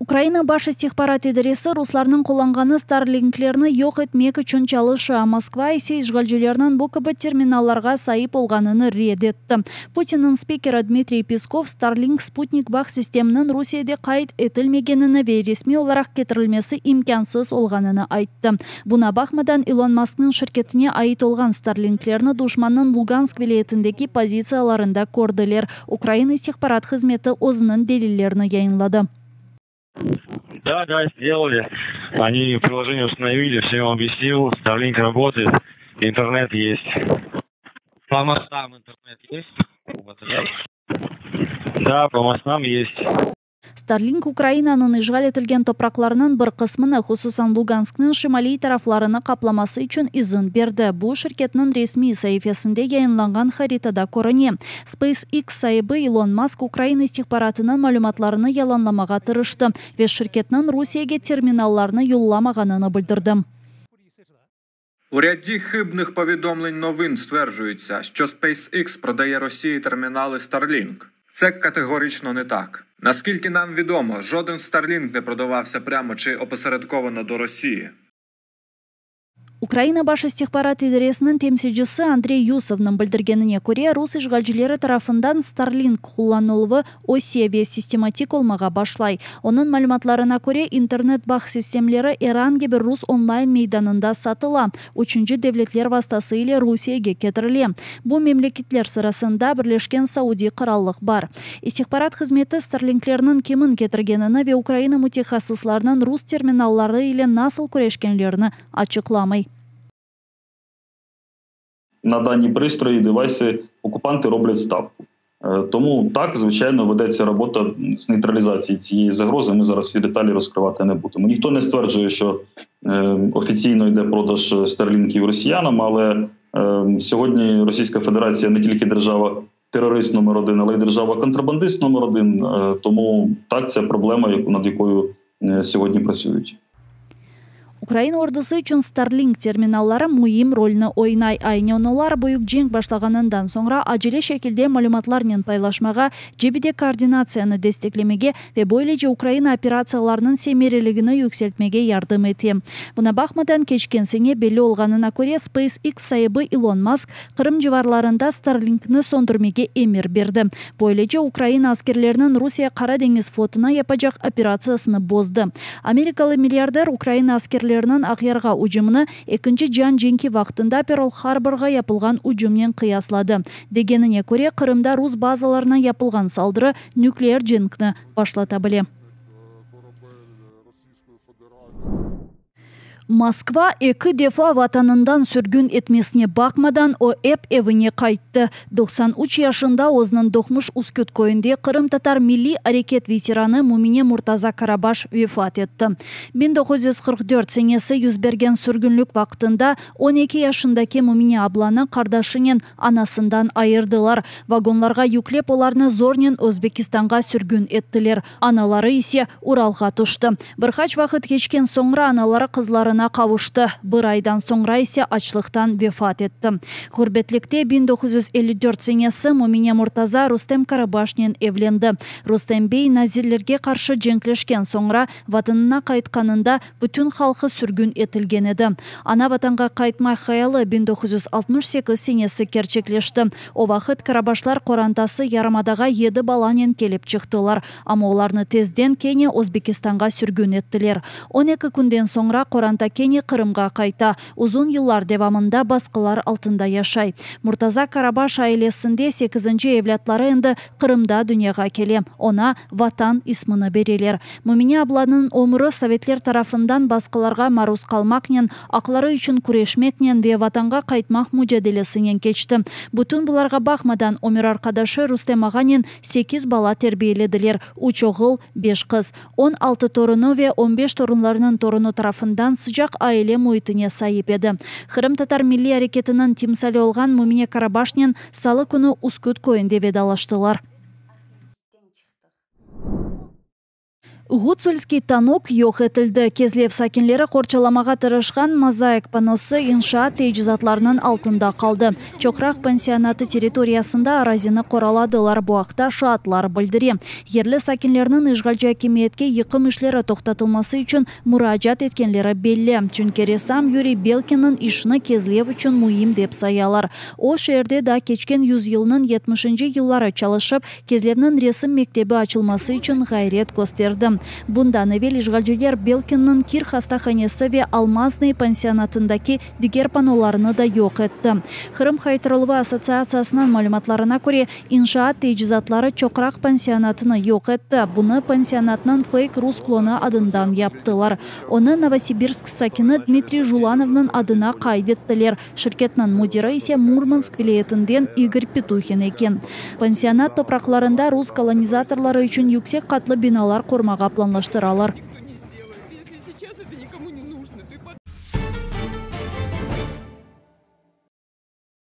Украина баш истихбарат идаресі русларның қоланғаны старлинклерні йоқ етмек үшін чалышы. Москва есе işgalcilерінің бұқыбы терминалларға сайып олғаныны ред етті. Путинның спикері Дмитрий Песков Starlink спутник бақ системінің Русияде қайт етілмегеніні ве ресми оларақ кетірілмесі имкансыз олғаныны айтты. Бұна бақмадан Илон Маскның шіркетіне айт олған Starlinklерні душманның Луганск вилаетіндегі позицияларында көрділер. Украина истихбарат қызметі өзінің делиллеріні яйынлады. Да, сделали. Они приложение установили, все им объяснил. Starlink работает, интернет есть. По мостам интернет есть? Да, по мостам есть. Starlink Украинаның işgal етілген топрақларының бір қысмыны, хусусан Луганскның шимали тарафларыны қапламасы үшін изін берді. Бұл шіркетінің ресми сайфесінде яйынланған харитада көріне. SpaceX сайыбы Илон Маск Украина истихбаратының малюматларыны яланламаға тырышты. Веш шіркетінің Русияге терминалларыны юлламағанını білдірді. У ряді хибних повідомлень новин стверджується, що SpaceX продає Росії термінали Starlink. Це категорично не так. Наскільки нам відомо, жоден Starlink не продавався прямо чи опосередковано до Росії. Украина баш истихбарат идаресінің темсежісі Андрей Юсовның білдіргеніне көре, рус işgalcilері тарафындан Starlink құланылығы Осияве систематик олмаға башлай. Оның мәліматларына көре, интернет бақ системлері Иранге бір рус онлайн мейданында сатыла. Үшінші девлетлер вастасы или Русияге кетіріле. Бұл мемлекетлер сырасында бірлешкен Сауди қыраллық бар. Истихбарат қызметі Starlinklерінің кемін кетіргеніне ве Украина мутехасысларының рус терминаллары или насыл көрешкенлеріні ачықламай. На дані пристрої, девайси окупанти роблять ставку. Тому так, звичайно, ведеться робота з нейтралізації цієї загрози. Ми зараз всі деталі розкривати не будемо. Ніхто не стверджує, що офіційно йде продаж Старлінків росіянам, але сьогодні Російська Федерація не тільки держава-терорист номер один, але й держава-контрабандист номер один. Тому так, це проблема, над якою сьогодні працюють. Украина ордысы үшін Starlink терминаллары мұйым рөліні ойнай. Айнеонолар бұйық женг башлағанындан соңра ажеле шекілде малюматлармен пайлашмаға, жебеде координацияны дестеклемеге ве бойлеже Украина операцияларының семерелігіні yüksельтмеге ярдым ете. Бұна бақмадан кешкенсене белі олғанына көре SpaceX сайыбы Илон Маск Қырым жыварларында Starlink'ны сондырмеге емір берді. Бойлеже Украина аскерлерінің Русия Қара деңіз флотына япажақ операциясыны бозды. Америкалы миллиардер Украина аскерлерінің ағярға ұжымыны екінші жан женки вақтында Перл-Харборға япылған ұжымнен қияслады. Дегеніне көре Қырымда рус базаларына япылған салдыры нуклеар женкні башлата біле. Москва екі дефа ватанындан сүргін етмесіне бақмадан о evine қайтты. 93 yaşında өзінің доқмыш ұскөт көйінде Қырым татар милли арекет ветераны Мумине Муртаза Карабаш вефат етті. 1944 сенесі юзберген сүргінлік вақтында 12 yaşındaki Мумине абланы қардашынен анасындан айырдылар. Вагонларға юклеп оларны зорнен Өзбекистанға сүргін еттілер. Аналары есе Уралға тұшты. Бірқач вақыт кешкен соңра аналары қызларын қавышты. Бір айдан соңра есе ачлықтан вефат етті. Ғұрбетлікте 1954 сенесі Мумине Муртаза Рустем Карабашнен евленді. Рустем бей назирлерге қаршы женклешкен соңра ватынына қайтқанында бүтін халқы сүргін етілген еді. Ана ватанға қайтмай хаялы 1968 сенесі керчеклешті. О вақыт Карабашлар қорантасы Ярамадаға еді баланен келіп чықтылар. Ама оларны тезден кене Өзбекистанға сүргін еттілер. 12 күнден соңра қоранта кене Қырымға қайта. Uzun yıllar devamında baskılar altında yaşay. Murtaza Karabаш ailesinde 8-ci evlatları indi Qırımda dünyaya kelem. Ona vatan ismini beriler. Mumine ablanın ömrü Sovetler tarafından baskılarga maruz kalmaknen, akları için kureşmeknen ve vatanға qaytmak mücadelesinden geçti. Bütün bularga bakmadan ömür arkadaşı Rustem Ağanen 8 bala terbiyelediler. 3 oğul, 5 kız. 16 torunu ve 15 torunlarının torunu tarafından sıcak aile muhitine sahip edi. Қырым татар milli hareketinin timsali olgan Mumine Karabашнен salı күні Uskut көйінде ведалаштылар. Гуцульский танок yok etildi. Кезлев сакинлері қорчаламаға тырышқан мозаик паносы иншаат тейжизатларының алтында қалды. Чоқрақ пансионаты территориясында аразины қораладылар, буақта шаатлар білдіре. Ерлі сакинлерінің ишгалжа кемиетке йықым ішлері тоқтатылмасы үшін мұражат еткенлері белі. Чүнке ресам Юрий Белкиннің ішіні Кезлев үшін муим деп саялар. О шерде да кечкен 100 yılının 70-ші yılлары чалышып, Кезлевнің ресім мектебі açılması үшін ғайрет көстерді. Bundan evvel işgalciler Belkin'nin Kir hastahанесі ve Almazный пансионатындaki diğer panolarını da yok etti. Kırım Haytırılığı Asosiasiyasının malumatlarına göre inşaat tecizatları Çokrak пансионатını yok etti. Bunu пансионатның fake Rus klonu adından yaptılar. Onu Novosibirsk sakini Dmitri Julanov'ның adına kaydettiler. Şirketinin müdiri ise Murmansk vilayetinden Igor Petuhin eken. Пансионат topraklarında Rus kolonizatorları için yüksek katlı binalar kurmağa planlaştıralar.